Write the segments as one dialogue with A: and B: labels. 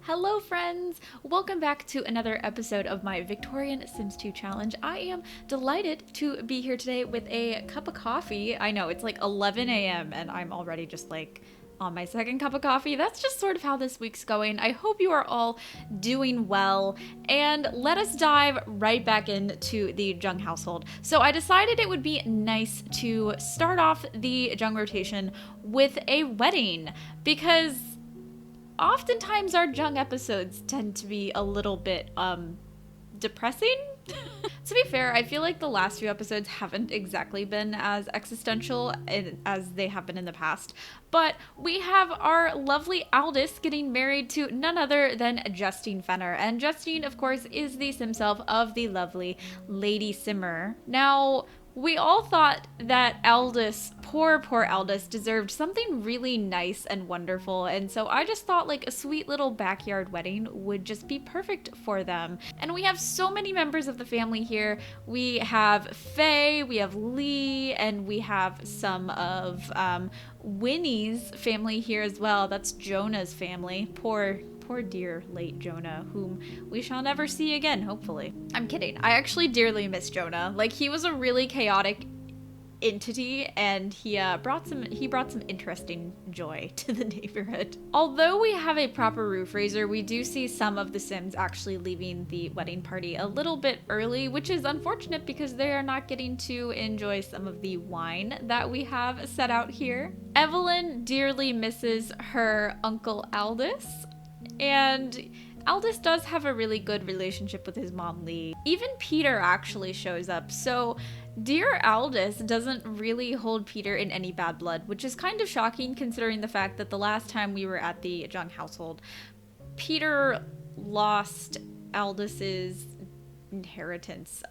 A: Hello friends! Welcome back to another episode of my Victorian Sims 2 challenge. I am delighted to be here today with a cup of coffee. I know, it's like 11 a.m. and I'm already just like on my second cup of coffee. That's just sort of how this week's going. I hope you are all doing well, and let us dive right back into the Jung household. So I decided it would be nice to start off the Jung rotation with a wedding, because oftentimes our Jung episodes tend to be a little bit depressing. To be fair, I feel like the last few episodes haven't exactly been as existential as they have been in the past, but we have our lovely Aldous getting married to none other than Justine Fenner, and Justine, of course, is the sim self of the lovely Lady Simmer. Now, we all thought that Aldous, poor Aldous, deserved something really nice and wonderful, and so I just thought like a sweet little backyard wedding would just be perfect for them. And we have so many members of the family here. We have Faye, we have Lee, and we have some of Winnie's family here as well. That's Jonah's family. Poor dear late Jonah, whom we shall never see again, hopefully. I'm kidding. I actually dearly miss Jonah. Like, he was a really chaotic entity, and he brought some interesting joy to the neighborhood. Although we have a proper roof raiser, we do see some of the Sims actually leaving the wedding party a little bit early, which is unfortunate because they are not getting to enjoy some of the wine that we have set out here. Evelyn dearly misses her Uncle Aldous, and Aldous does have a really good relationship with his mom, Lee. Even Peter actually shows up, so dear Aldous doesn't really hold Peter in any bad blood, which is kind of shocking considering the fact that the last time we were at the Jung household, Peter lost Aldous's inheritance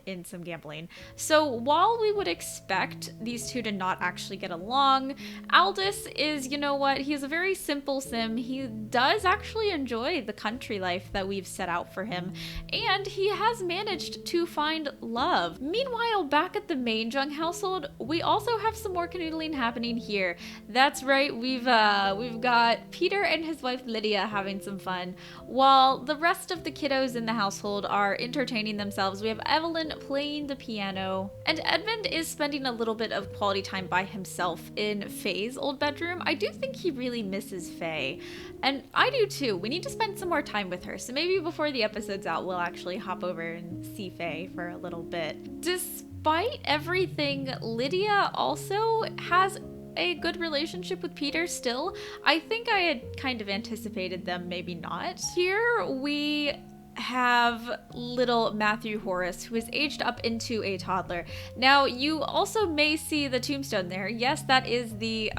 A: in some gambling. So while we would expect these two to not actually get along, Aldous is, you know what, he's a very simple sim. He does actually enjoy the country life that we've set out for him, and he has managed to find love. Meanwhile, back at the main Jung household, we also have some more canoodling happening here. That's right, we've got Peter and his wife Lydia having some fun, while the rest of the kiddos in the household are entertaining themselves. We have Evelyn playing the piano, and Edmund is spending a little bit of quality time by himself in Faye's old bedroom. I do think he really misses Faye, and I do too. We need to spend some more time with her, so maybe before the episode's out, we'll actually hop over and see Faye for a little bit. Despite everything, Lydia also has a good relationship with Peter still. I think I had kind of anticipated them, maybe not. Here we have little Matthew Horace, who is aged up into a toddler. Now, you also may see the tombstone there. Yes, that is the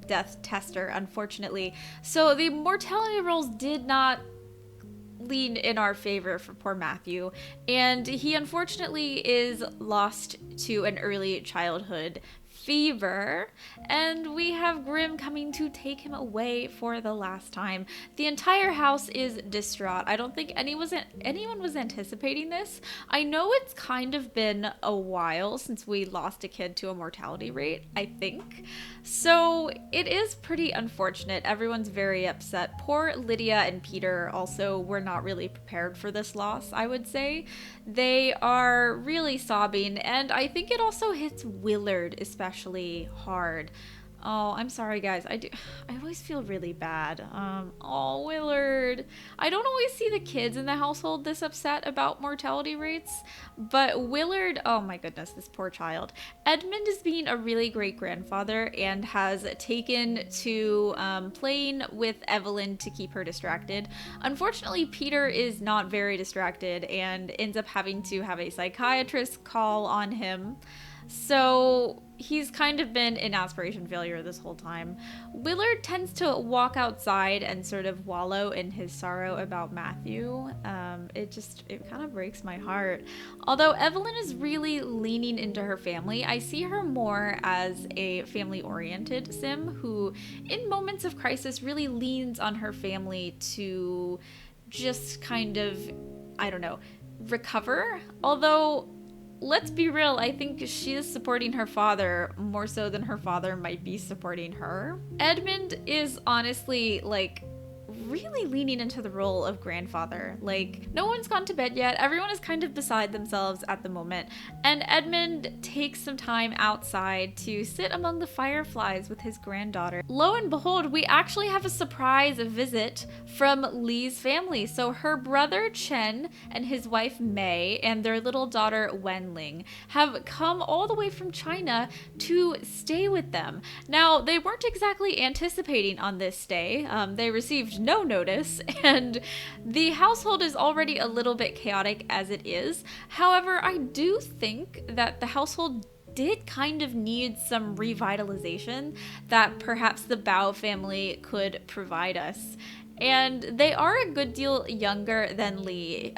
A: death tester, unfortunately. So the mortality rolls did not lean in our favor for poor Matthew, and he unfortunately is lost to an early childhood fever, and we have Grim coming to take him away for the last time. The entire house is distraught. I don't think anyone was anticipating this. I know it's kind of been a while since we lost a kid to a mortality rate, I think. So it is pretty unfortunate. Everyone's very upset. Poor Lydia and Peter also were not really prepared for this loss, I would say. They are really sobbing, and I think it also hits Willard especially hard. Oh, I'm sorry, guys. I always feel really bad. Oh, Willard. I don't always see the kids in the household this upset about mortality rates, but Willard, oh my goodness, this poor child. Edmund is being a really great grandfather and has taken to playing with Evelyn to keep her distracted. Unfortunately, Peter is not very distracted and ends up having to have a psychiatrist call on him. So he's kind of been in aspiration failure this whole time. Willard tends to walk outside and sort of wallow in his sorrow about Matthew. It kind of breaks my heart. Although Evelyn is really leaning into her family, I see her more as a family-oriented sim who, in moments of crisis, really leans on her family to just kind of, I don't know, recover. Although, let's be real, I think she is supporting her father more so than her father might be supporting her. Edmund is honestly, like, really leaning into the role of grandfather. Like, no one's gone to bed yet. Everyone is kind of beside themselves at the moment. And Edmund takes some time outside to sit among the fireflies with his granddaughter. Lo and behold, we actually have a surprise visit from Lee's family. So her brother Chen and his wife Mei and their little daughter Wenling have come all the way from China to stay with them. Now, they weren't exactly anticipating on this stay. They received no notice, and the household is already a little bit chaotic as it is. However, I do think that the household did kind of need some revitalization that perhaps the Bao family could provide us. And they are a good deal younger than Lee.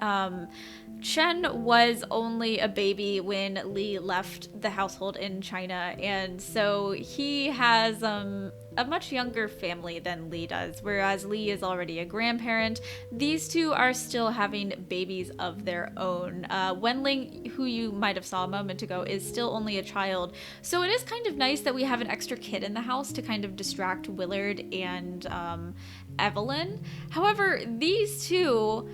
A: Chen was only a baby when Lee left the household in China, and so he has a much younger family than Lee does, whereas Lee is already a grandparent. These two are still having babies of their own. Wenling, who you might have saw a moment ago, is still only a child, so it is kind of nice that we have an extra kid in the house to kind of distract Willard and Evelyn. However, these two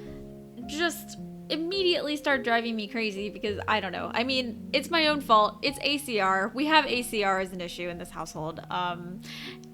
A: just immediately start driving me crazy because I don't know. I mean, it's my own fault. It's ACR. We have ACR as an issue in this household.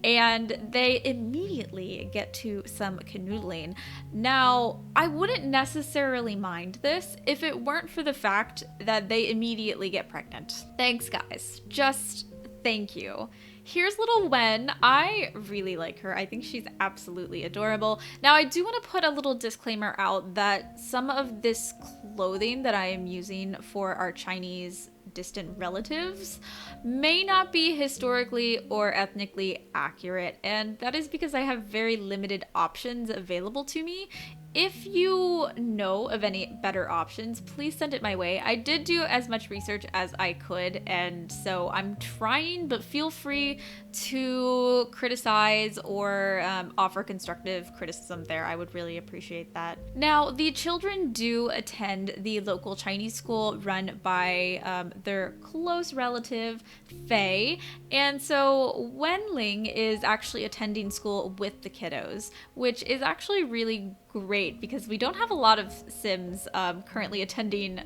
A: And they immediately get to some canoodling. Now, I wouldn't necessarily mind this if it weren't for the fact that they immediately get pregnant. Thanks, guys. Just thank you. Here's little Wen. I really like her. I think she's absolutely adorable. Now, I do want to put a little disclaimer out that some of this clothing that I am using for our Chinese distant relatives may not be historically or ethnically accurate, and that is because I have very limited options available to me. If you know of any better options, please send it my way. I did do as much research as I could, and so I'm trying, but feel free to criticize or offer constructive criticism there. I would really appreciate that. Now, the children do attend the local Chinese school run by their close relative, Faye, and so Wenling is actually attending school with the kiddos, which is actually really great because we don't have a lot of Sims currently attending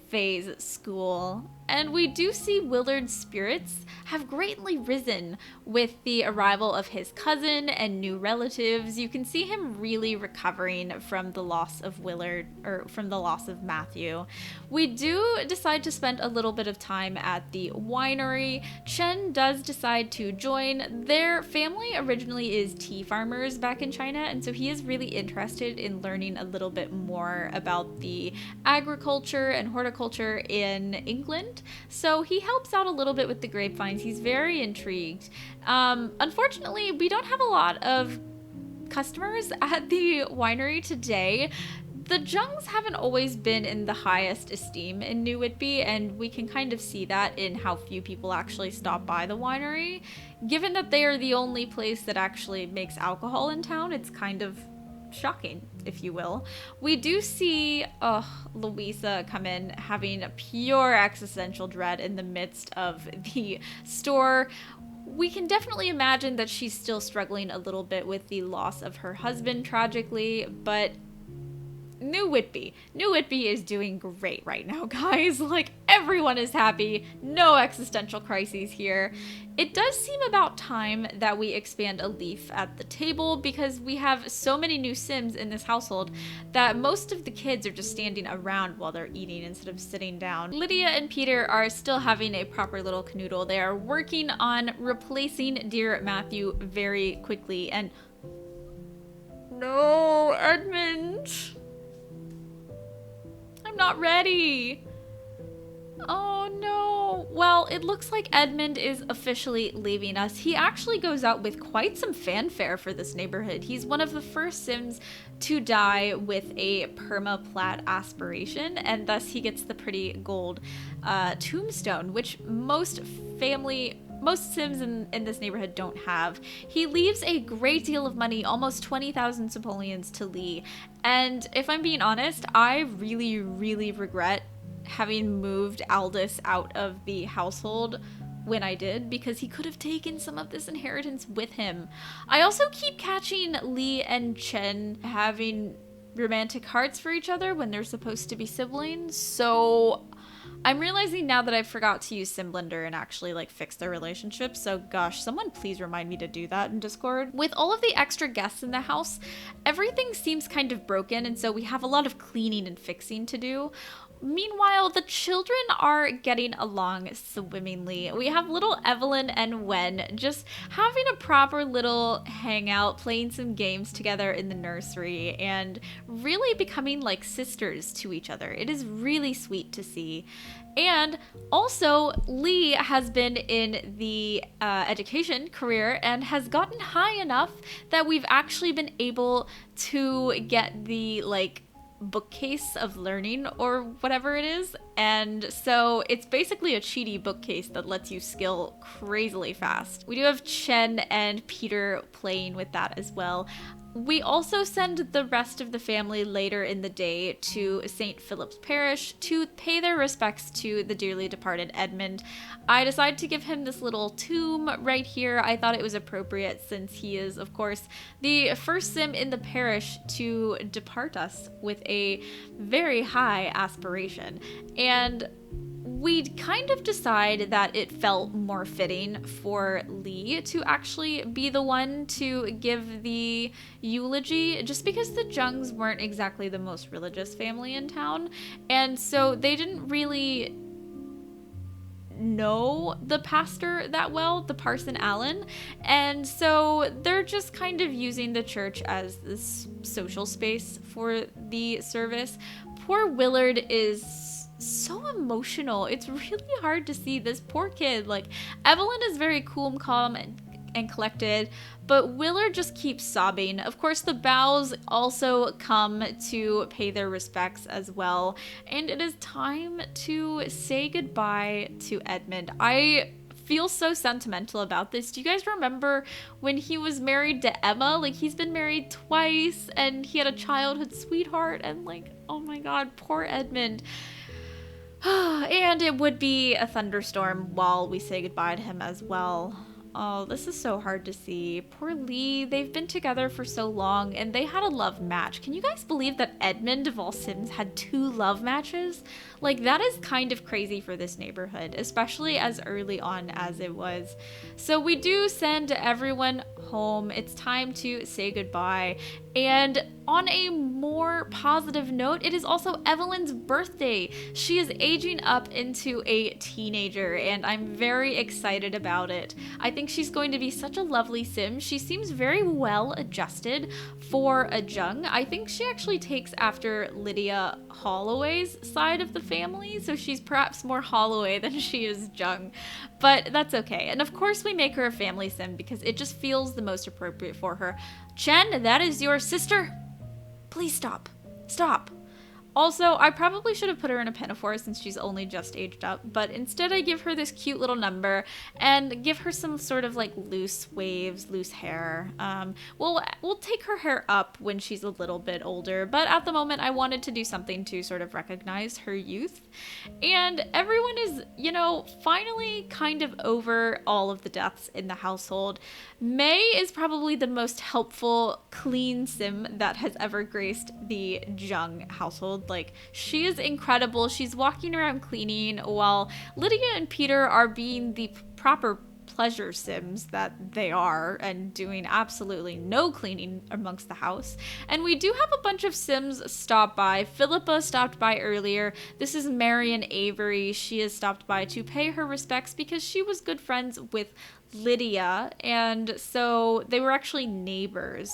A: Faye's school. And we do see Willard's spirits have greatly risen with the arrival of his cousin and new relatives. You can see him really recovering from the loss of Willard, or from the loss of Matthew. We do decide to spend a little bit of time at the winery. Chen does decide to join. Their family originally is tea farmers back in China, and so he is really interested in learning a little bit more about the agriculture and horticulture in England. So he helps out a little bit with the grapevines. He's very intrigued. Unfortunately, we don't have a lot of customers at the winery today. The Jungs haven't always been in the highest esteem in New Whitby, and we can kind of see that in how few people actually stop by the winery. Given that they are the only place that actually makes alcohol in town, it's kind of shocking, if you will. We do see Louisa come in having a pure existential dread in the midst of the store. We can definitely imagine that she's still struggling a little bit with the loss of her husband, tragically, but New Whitby. New Whitby is doing great right now, guys. Like, everyone is happy. No existential crises here. It does seem about time that we expand a leaf at the table because we have so many new Sims in this household that most of the kids are just standing around while they're eating instead of sitting down. Lydia and Peter are still having a proper little canoodle. They are working on replacing dear Matthew very quickly. And no, Edmund. I'm not ready. Oh no. Well, it looks like Edmund is officially leaving us. He actually goes out with quite some fanfare for this neighborhood. He's one of the first Sims to die with a perma-plat aspiration, and thus he gets the pretty gold tombstone, which most Sims in this neighborhood don't have. He leaves a great deal of money, almost 20,000 simoleons, to Lee. And if I'm being honest, I really, really regret having moved Aldous out of the household when I did, because he could have taken some of this inheritance with him. I also keep catching Lee and Chen having romantic hearts for each other when they're supposed to be siblings, so I'm realizing now that I forgot to use Simblender and actually like fix their relationship. So gosh, someone please remind me to do that in Discord. With all of the extra guests in the house, everything seems kind of broken, and so we have a lot of cleaning and fixing to do. Meanwhile, the children are getting along swimmingly. We have little Evelyn and Wen just having a proper little hangout, playing some games together in the nursery, and really becoming like sisters to each other. It is really sweet to see. And also, Lee has been in the education career and has gotten high enough that we've actually been able to get the like bookcase of learning or whatever it is, and so it's basically a cheaty bookcase that lets you skill crazily fast. We do have Chen and Peter playing with that as well. We also send the rest of the family later in the day to St. Philip's Parish to pay their respects to the dearly departed Edmund. I decided to give him this little tomb right here. I thought it was appropriate since he is, of course, the first Sim in the parish to depart us with a very high aspiration. And we'd kind of decide that it felt more fitting for Lee to actually be the one to give the eulogy, just because the Jungs weren't exactly the most religious family in town, and so they didn't really know the pastor that well, the Parson Allen, and so they're just kind of using the church as this social space for the service. Poor Willard is so emotional. It's really hard to see this poor kid. Like, Evelyn is very cool and calm and collected, but Willard just keeps sobbing. Of course, the Bows also come to pay their respects as well, and it is time to say goodbye to Edmund. I feel so sentimental about this. Do you guys remember when he was married to Emma? Like, he's been married twice and he had a childhood sweetheart, and like, oh my god, poor Edmund. And it would be a thunderstorm while we say goodbye to him as well. Oh, this is so hard to see. Poor Lee, they've been together for so long and they had a love match. Can you guys believe that Edmund of all Sims had 2 love matches? Like, that is kind of crazy for this neighborhood, especially as early on as it was. So we do send everyone home. It's time to say goodbye. And on a more positive note, it is also Evelyn's birthday. She is aging up into a teenager, and I'm very excited about it. I think she's going to be such a lovely Sim. She seems very well adjusted for a Jung. I think she actually takes after Lydia Holloway's side of the family, so she's perhaps more Holloway than she is Jung, but that's okay. And of course we make her a family Sim because it just feels the most appropriate for her. Chen, that is your sister. Please stop. Stop. Also, I probably should have put her in a pinafore since she's only just aged up, but instead I give her this cute little number and give her some sort of like loose waves, loose hair. We'll take her hair up when she's a little bit older, but at the moment I wanted to do something to sort of recognize her youth. And everyone is, finally kind of over all of the deaths in the household. May is probably the most helpful, clean sim that has ever graced the Jung household. Like, she is incredible. She's walking around cleaning while Lydia and Peter are being the proper pleasure sims that they are and doing absolutely no cleaning amongst the house. And we do have a bunch of sims stop by. Philippa stopped by earlier. This is Marion Avery. She has stopped by to pay her respects because she was good friends with Lydia, and so they were actually neighbors.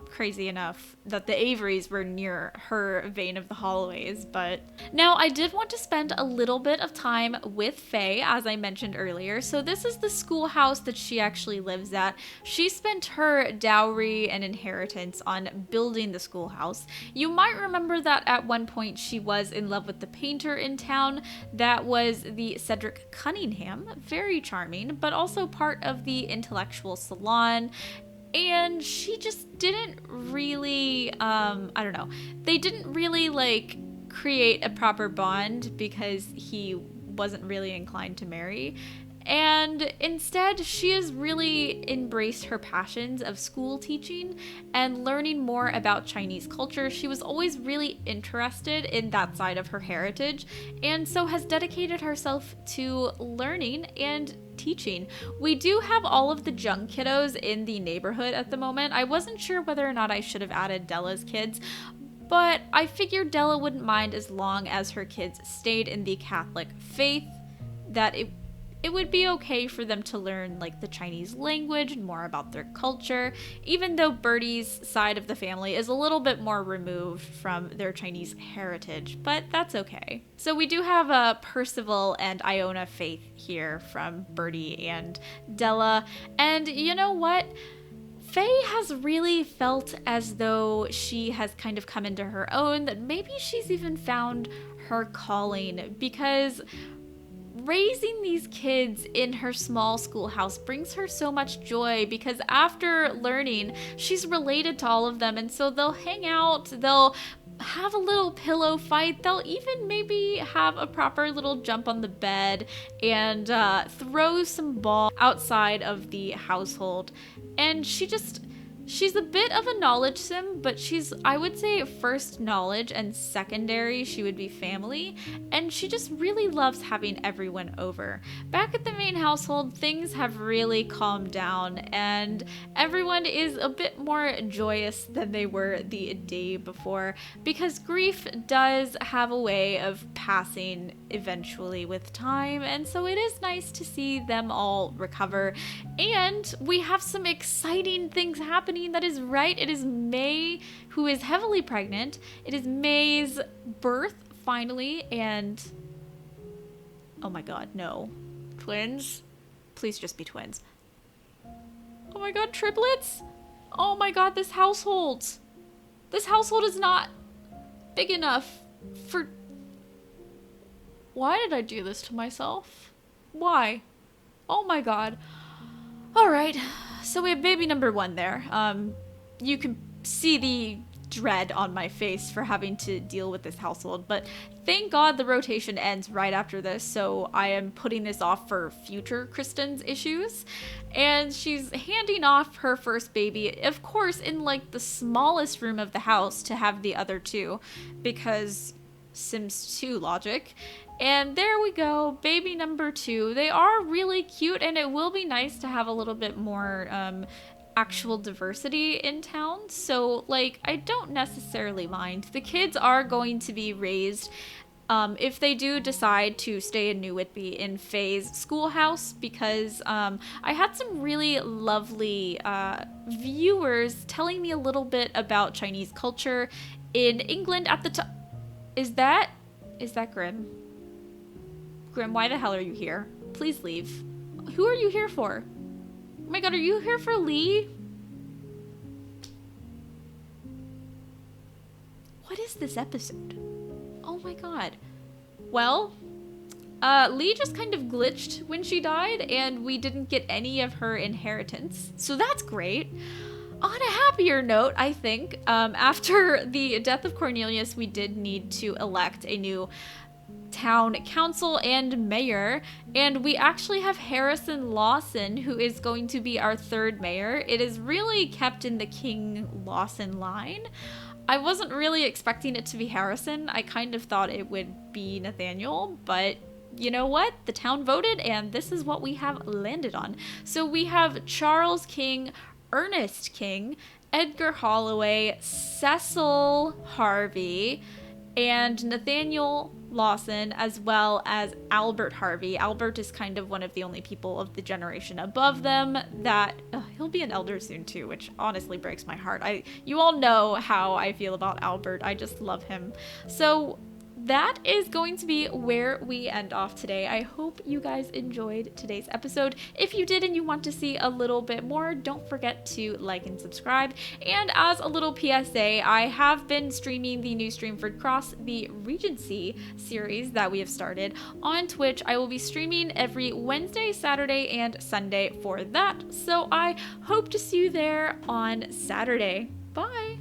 A: Crazy enough that the Averys were near her vein of the Holloways. But now I did want to spend a little bit of time with Faye, as I mentioned earlier. So this is the schoolhouse that she actually lives at. She spent her dowry and inheritance on building the schoolhouse. You might remember that at one point she was in love with the painter in town. That was the Cedric Cunningham, very charming, but also part of the intellectual salon. And she just didn't really, they didn't really like create a proper bond because he wasn't really inclined to marry. And instead, she has really embraced her passions of school teaching and learning more about Chinese culture. She was always really interested in that side of her heritage, and so has dedicated herself to learning and teaching. We do have all of the Jung kiddos in the neighborhood at the moment. I wasn't sure whether or not I should have added Della's kids, but I figured Della wouldn't mind as long as her kids stayed in the Catholic faith, that it would be okay for them to learn like the Chinese language and more about their culture, even though Bertie's side of the family is a little bit more removed from their Chinese heritage, but that's okay. So we do have Percival and Iona Faith here from Bertie and Della, and you know what? Faye has really felt as though she has kind of come into her own, that maybe she's even found her calling, because raising these kids in her small schoolhouse brings her so much joy, because after learning, she's related to all of them, and so they'll hang out, they'll have a little pillow fight, they'll even maybe have a proper little jump on the bed and throw some ball outside of the household. And she's a bit of a knowledge sim, but she's, I would say, first knowledge and secondary she would be family, and she just really loves having everyone over. Back at the main household, things have really calmed down, and everyone is a bit more joyous than they were the day before, because grief does have a way of passing eventually with time, and so it is nice to see them all recover. And we have some exciting things happening. That is right, it is May who is heavily pregnant. It is May's birth finally, and oh my god, no. Twins? Please just be twins. Oh my god, triplets? Oh my god, this household is not big enough for... Why did I do this to myself? Why? Oh my god. Alright, so we have baby number 1 there. You can see the dread on my face for having to deal with this household, but thank god the rotation ends right after this, so I am putting this off for future Kristen's issues. And she's handing off her first baby, of course, in like the smallest room of the house to have the other two, because Sims 2 logic. And there we go, baby number 2. They are really cute, and it will be nice to have a little bit more actual diversity in town. So, like, I don't necessarily mind. The kids are going to be raised, if they do decide to stay in New Whitby, in Faye's schoolhouse, because I had some really lovely viewers telling me a little bit about Chinese culture in England at the time. Is that Grim? Grim, why the hell are you here? Please leave. Who are you here for? Oh my god, are you here for Lee? What is this episode? my god. Well, Lee just kind of glitched when she died, and we didn't get any of her inheritance. So that's great. On a happier note, I think, after the death of Cornelius, we did need to elect a new town council and mayor, and we actually have Harrison Lawson, who is going to be our third mayor. It is really kept in the King Lawson line. I wasn't really expecting it to be Harrison. I kind of thought it would be Nathaniel, but you know what? The town voted, and this is what we have landed on. So we have Charles King, Ernest King, Edgar Holloway, Cecil Harvey, and Nathaniel Lawson, as well as Albert Harvey. Albert is kind of one of the only people of the generation above them that he'll be an elder soon too, which honestly breaks my heart. You all know how I feel about Albert. I just love him. So that is going to be where we end off today. I hope you guys enjoyed today's episode. If you did and you want to see a little bit more, don't forget to like and subscribe. And as a little PSA, I have been streaming the new Streamford Cross, the Regency series that we have started on Twitch. I will be streaming every Wednesday, Saturday, and Sunday for that. So I hope to see you there on Saturday. Bye!